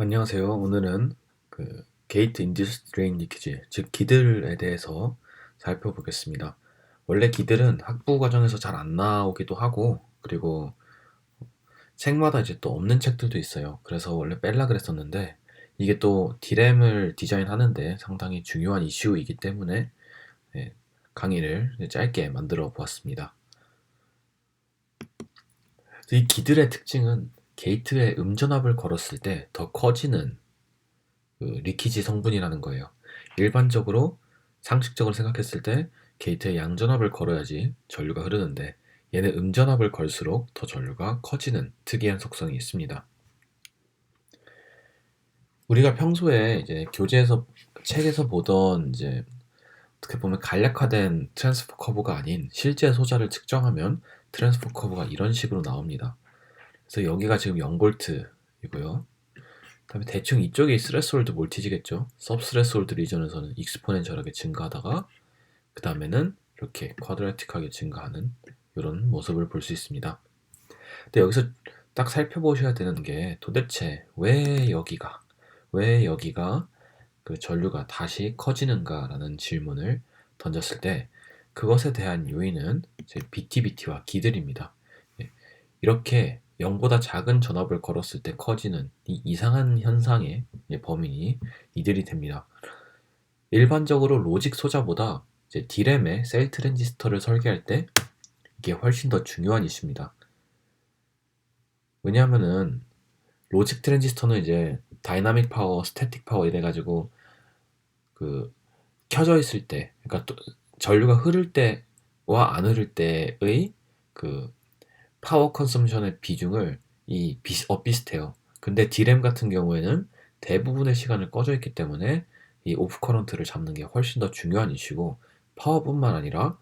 안녕하세요. 오늘은 게이트 인듀스 드레인 리키지, 즉 기들에 대해서 살펴보겠습니다. 원래 기들은 학부 과정에서 잘 안 나오기도 하고, 그리고 책마다 이제 또 없는 책들도 있어요. 그래서 원래 뺄라 그랬었는데, 이게 또 디램을 디자인하는데 상당히 중요한 이슈이기 때문에 예, 강의를 짧게 만들어 보았습니다. 이 기들의 특징은 게이트에 음전압을 걸었을 때 더 커지는 리키지 성분이라는 거예요. 일반적으로 상식적으로 생각했을 때 게이트에 양전압을 걸어야지 전류가 흐르는데, 얘는 음전압을 걸수록 더 전류가 커지는 특이한 속성이 있습니다. 우리가 평소에 이제 교재에서 책에서 보던 이제 어떻게 보면 간략화된 트랜스퍼 커브가 아닌 실제 소자를 측정하면 트랜스퍼 커브가 이런 식으로 나옵니다. 그래서 여기가 지금 0볼트이고요. 그다음에 대충 이쪽이 스레스홀드 볼티지겠죠. सब스레스홀드 리전에서는 익스포넨셜하게 증가하다가 그 다음에는 이렇게 쿼드라틱하게 증가하는 이런 모습을 볼 수 있습니다. 근데 여기서 딱 살펴보셔야 되는 게, 도대체 왜 여기가 그 전류가 다시 커지는가라는 질문을 던졌을 때, 그것에 대한 요인은 제 BTBT와 기들입니다. 예, 이렇게 0보다 작은 전압을 걸었을 때 커지는 이 이상한 현상의 범인이 이들이 됩니다. 일반적으로 로직 소자보다 이제 D램에 셀 트랜지스터를 설계할 때 이게 훨씬 더 중요한 이슈입니다. 왜냐하면은 로직 트랜지스터는 이제 다이나믹 파워, 스태틱 파워 이래가지고 그 켜져 있을 때, 그러니까 또 전류가 흐를 때와 안 흐를 때의 그 파워 컨섬션의 비중을 비슷해요. 근데 D램 같은 경우에는 대부분의 시간을 꺼져 있기 때문에 이 오프 커런트를 잡는 게 훨씬 더 중요한 이슈고, 파워뿐만 아니라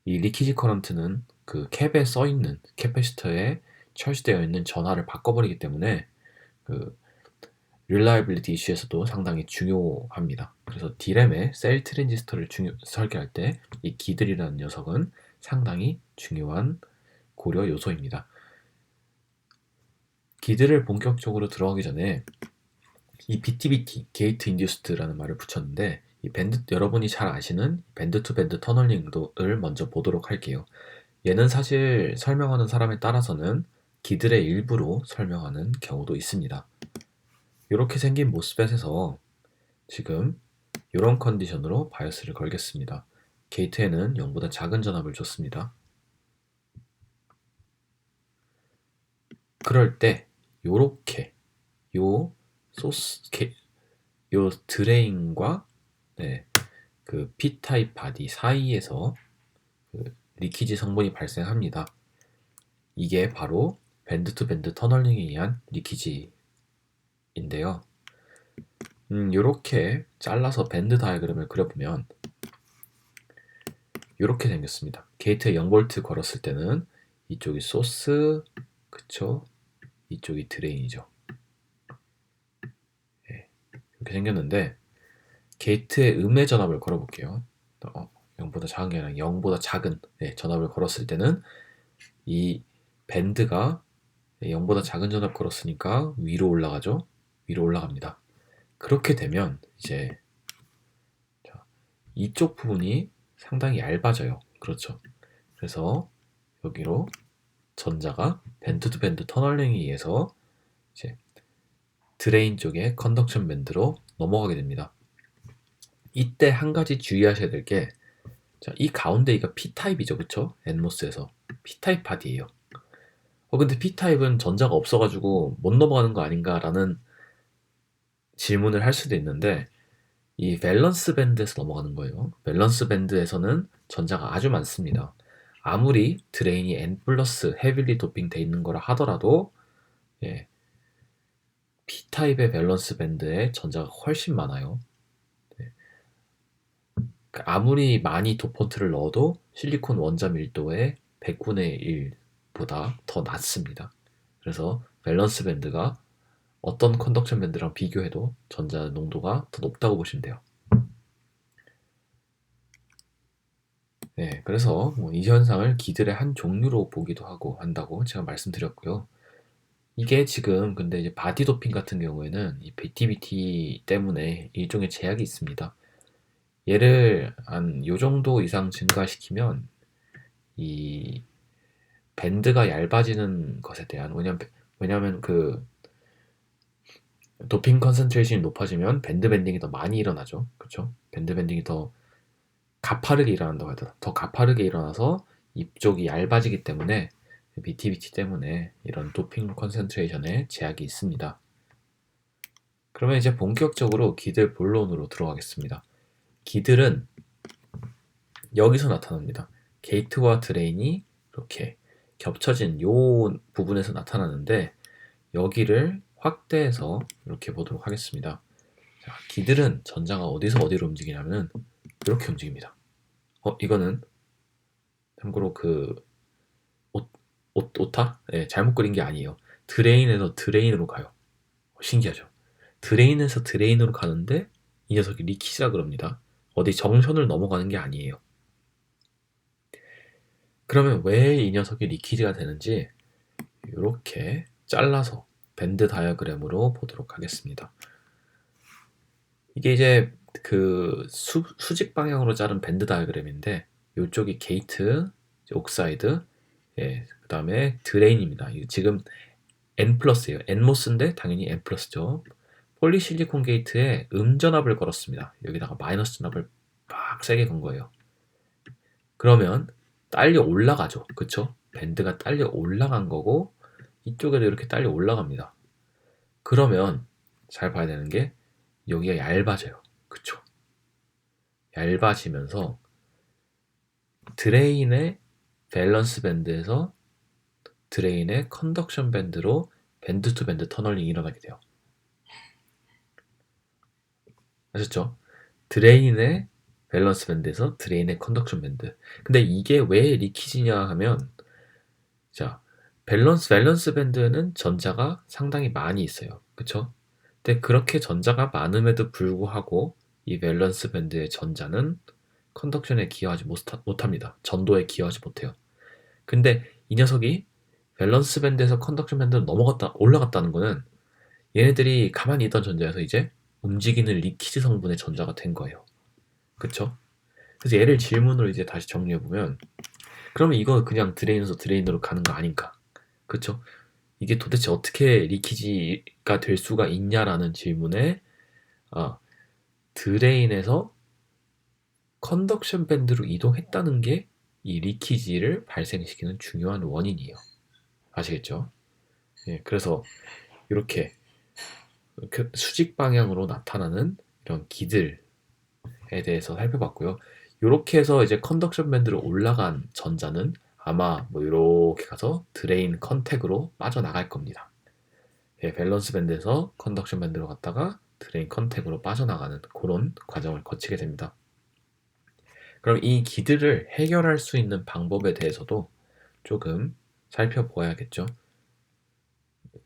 이 리키지 커런트는 그 캡에 써 있는 캐패시터에 철수되어 있는 전하를 바꿔버리기 때문에 그 릴라이빌리티 이슈에서도 상당히 중요합니다. 그래서 D램의 셀 트랜지스터를 설계할 때 이 기들이라는 녀석은 상당히 중요한 고려 요소입니다. 기들을 본격적으로 들어가기 전에 이 BTBT, 게이트 인듀스드라는 말을 붙였는데, 이 여러분이 잘 아시는 밴드 투 밴드 터널링을 먼저 보도록 할게요. 얘는 사실 설명하는 사람에 따라서는 기들의 일부로 설명하는 경우도 있습니다. 이렇게 생긴 모스펫에서 지금 이런 컨디션으로 바이오스를 걸겠습니다. 게이트에는 0보다 작은 전압을 줬습니다. 그럴 때 요렇게 요 요 드레인과 그 P타입 바디 사이에서 그 리키지 성분이 발생합니다. 이게 바로 밴드 투 밴드 터널링에 의한 리키지인데요. 요렇게 잘라서 밴드 다이그램을 그려보면 요렇게 생겼습니다. 게이트에 0V 걸었을 때는 이쪽이 소스, 그쵸? 이쪽이 드레인이죠. 이렇게 생겼는데, 게이트에 음의 전압을 걸어볼게요. 0보다 작은 게 아니라 0보다 작은 전압을 걸었을 때는 이 밴드가 0보다 작은 전압 걸었으니까 위로 올라가죠. 위로 올라갑니다. 그렇게 되면 이제 이쪽 부분이 상당히 얇아져요. 그렇죠. 그래서 여기로 전자가 밴드 투 밴드 터널링에 의해서 이제 드레인 쪽에 컨덕션 밴드로 넘어가게 됩니다. 이때 한 가지 주의하셔야 될 게, 이 가운데 이가 P타입이죠. 그쵸? 엔모스에서 P타입 바디예요. 근데 P타입은 전자가 없어가지고 못 넘어가는 거 아닌가라는 질문을 할 수도 있는데, 이 밸런스 밴드에서 넘어가는 거예요. 밸런스 밴드에서는 전자가 아주 많습니다. 아무리 드레인이 N 플러스 헤빌리 도핑 돼 있는 거라 하더라도 예, P타입의 밸런스 밴드에 전자가 훨씬 많아요. 아무리 많이 도펀트를 넣어도 실리콘 원자 밀도의 100분의 1보다 더 낮습니다. 그래서 밸런스 밴드가 어떤 컨덕션 밴드랑 비교해도 전자 농도가 더 높다고 보시면 돼요. 그래서 이 현상을 기들의 한 종류로 보기도 하고 한다고 제가 말씀드렸고요. 이게 지금 근데 이제 바디 도핑 같은 경우에는 이 BTBT 때문에 일종의 제약이 있습니다. 얘를 한 요 정도 이상 증가시키면 이 밴드가 얇아지는 것에 대한 왜냐면 그 도핑 컨센트레이션이 높아지면 밴드 밴딩이 더 많이 일어나죠. 그렇죠? 밴드 밴딩이 더 가파르게 일어난다고 해야 되나? 더 가파르게 일어나서 이쪽이 얇아지기 때문에 BTBT 때문에 이런 도핑 컨센트레이션에 제약이 있습니다. 그러면 이제 본격적으로 기들 본론으로 들어가겠습니다. 기들은 여기서 나타납니다. 게이트와 드레인이 이렇게 겹쳐진 요 부분에서 나타나는데 여기를 확대해서 이렇게 보도록 하겠습니다. 자, 기들은 전자가 어디서 어디로 움직이냐면 이렇게 움직입니다. 이거는 참고로 그 오타? 네, 잘못 그린 게 아니에요. 드레인에서 드레인으로 가요. 신기하죠? 드레인에서 드레인으로 가는데 이 녀석이 리키지라 그럽니다. 어디 정션을 넘어가는 게 아니에요. 그러면 왜 이 녀석이 리키지가 되는지 이렇게 잘라서 밴드 다이어그램으로 보도록 하겠습니다. 이게 이제 그 수직 방향으로 자른 밴드 다이어그램인데 이쪽이 게이트, 옥사이드, 예, 그 다음에 드레인입니다. 지금 N 플러스예요. N모스인데 당연히 N 플러스죠. 폴리실리콘 게이트에 음전압을 걸었습니다. 여기다가 마이너스 전압을 막 세게 건 거예요. 그러면 딸려 올라가죠. 그쵸? 밴드가 딸려 올라간 거고 이쪽에도 이렇게 딸려 올라갑니다. 그러면 잘 봐야 되는 게 여기가 얇아져요. 그쵸? 얇아지면서 드레인의 밸런스 밴드에서 드레인의 컨덕션 밴드로 밴드 투 밴드 터널링이 일어나게 돼요. 아셨죠? 드레인의 밸런스 밴드에서 드레인의 컨덕션 밴드. 근데 이게 왜 리키지냐 하면 자, 밸런스 밴드는 전자가 상당히 많이 있어요. 그쵸? 근데 그렇게 전자가 많음에도 불구하고 이 밸런스 밴드의 전자는 컨덕션에 기여하지 못합니다. 전도에 기여하지 못해요. 근데 이 녀석이 밸런스 밴드에서 컨덕션 밴드로 올라갔다는 거는 얘네들이 가만히 있던 전자에서 이제 움직이는 리키지 성분의 전자가 된 거예요. 그쵸? 그래서 얘를 질문으로 이제 다시 정리해보면 그러면 이거 그냥 드레인에서 드레인으로 가는 거 아닌가? 그쵸? 이게 도대체 어떻게 리키지가 될 수가 있냐라는 질문에 드레인에서 컨덕션 밴드로 이동했다는 게 이 리키지를 발생시키는 중요한 원인이에요. 아시겠죠? 예, 그래서 이렇게 수직 방향으로 나타나는 이런 기들에 대해서 살펴봤고요. 이렇게 해서 이제 컨덕션 밴드로 올라간 전자는 아마 뭐 이렇게 가서 드레인 컨택으로 빠져나갈 겁니다. 예, 밸런스 밴드에서 컨덕션 밴드로 갔다가 드레인 컨택으로 빠져나가는 그런 과정을 거치게 됩니다. 그럼 이 기들을 해결할 수 있는 방법에 대해서도 조금 살펴보아야겠죠.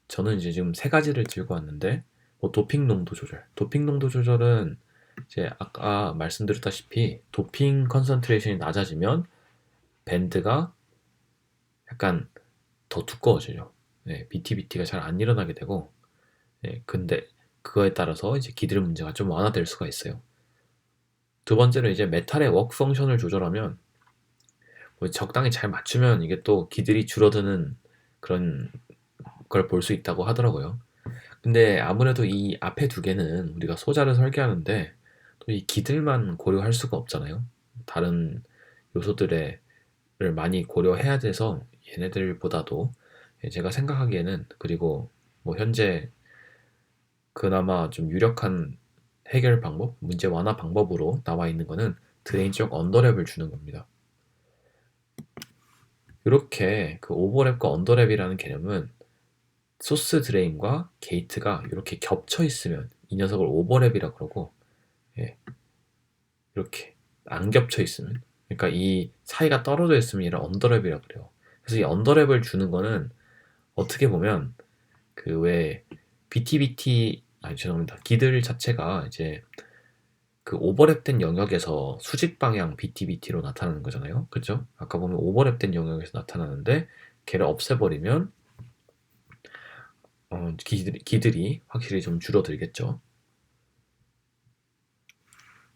저는 이제 지금 세 가지를 들고 왔는데 도핑 농도 조절. 도핑 농도 조절은 이제 아까 말씀드렸다시피 도핑 컨센트레이션이 낮아지면 밴드가 약간 더 두꺼워져요. 네, BTBT가 잘 안 일어나게 되고 근데 그거에 따라서 이제 기들 문제가 좀 완화될 수가 있어요. 두 번째로 이제 메탈의 워크 펑션을 조절하면 뭐 적당히 잘 맞추면 이게 또 기들이 줄어드는 그런 걸 볼 수 있다고 하더라고요. 근데 아무래도 이 앞에 두 개는 우리가 소자를 설계하는데 또 이 기들만 고려할 수가 없잖아요. 다른 요소들을 많이 고려해야 돼서 얘네들보다도 제가 생각하기에는 그리고 뭐 현재 그나마 좀 유력한 해결 방법, 문제 완화 방법으로 나와 있는 거는 드레인 쪽 언더랩을 주는 겁니다. 이렇게 그 오버랩과 언더랩이라는 개념은 소스 드레인과 게이트가 이렇게 겹쳐 있으면 이 녀석을 오버랩이라 그러고 이렇게 안 겹쳐 있으면 그러니까 이 사이가 떨어져 있으면 얘를 언더랩이라 그래요. 그래서 이 언더랩을 주는 거는 어떻게 보면 그 왜 BTBT 죄송합니다. 기들 자체가 이제 그 오버랩된 영역에서 수직 방향 BTBT로 나타나는 거잖아요. 그죠? 아까 보면 오버랩된 영역에서 나타나는데 걔를 없애버리면 기들이 확실히 좀 줄어들겠죠.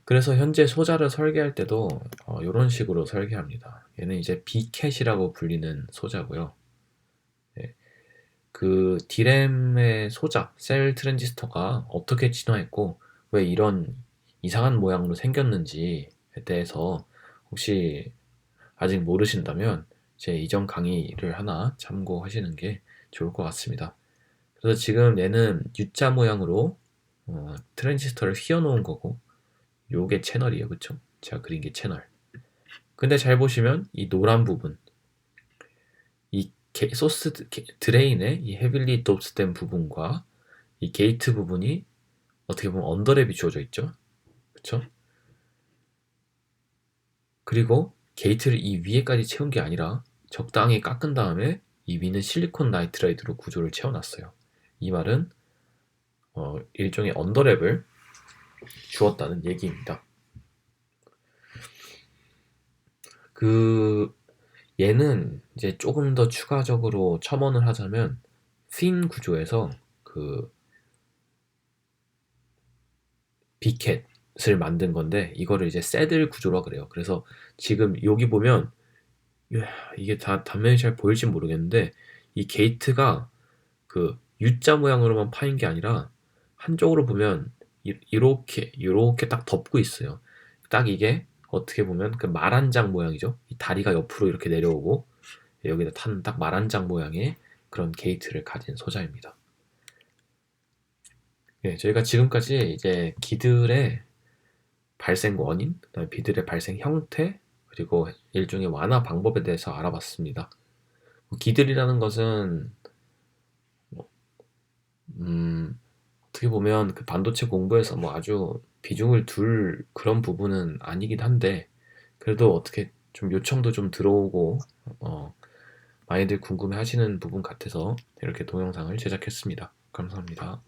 그래서 현재 소자를 설계할 때도 이런 식으로 설계합니다. 얘는 이제 B캣이라고 불리는 소자고요. 네, 그 D램의 소자, 셀 트랜지스터가 어떻게 진화했고 왜 이런 이상한 모양으로 생겼는지에 대해서 혹시 아직 모르신다면 제 이전 강의를 하나 참고하시는 게 좋을 것 같습니다. 그래서 지금 얘는 U자 모양으로 트랜지스터를 휘어놓은 거고 요게 채널이에요. 그쵸? 제가 그린 게 채널. 근데 잘 보시면 이 노란 부분, 이 소스 드레인의 이 헤빌리 돕스된 부분과 이 게이트 부분이 어떻게 보면 언더랩이 주어져 있죠. 그쵸? 그리고 게이트를 이 위에까지 채운 게 아니라 적당히 깎은 다음에 이 위는 실리콘 나이트라이트로 구조를 채워놨어요. 이 말은 일종의 언더랩을 주었다는 얘기입니다. 그 얘는 이제 조금 더 추가적으로 첨언을 하자면 핀 구조에서 그 비켓을 만든 건데 이거를 이제 새들 구조라 그래요. 그래서 지금 여기 보면 이게 다 단면이 잘 보일지 모르겠는데 이 게이트가 그 U자 모양으로만 파인 게 아니라 한쪽으로 보면 이렇게 딱 덮고 있어요. 딱 이게 어떻게 보면 그 말한장 모양이죠. 이 다리가 옆으로 이렇게 내려오고 여기다 탄 딱 말한장 모양의 그런 게이트를 가진 소자입니다. 예, 저희가 지금까지 이제 기들의 발생 원인, 그다음에 비들의 발생 형태, 그리고 일종의 완화 방법에 대해서 알아봤습니다. 기들이라는 것은 어떻게 보면 그 반도체 공부에서 뭐 아주 비중을 둘 그런 부분은 아니긴 한데 그래도 어떻게 좀 요청도 좀 들어오고 많이들 궁금해하시는 부분 같아서 이렇게 동영상을 제작했습니다. 감사합니다.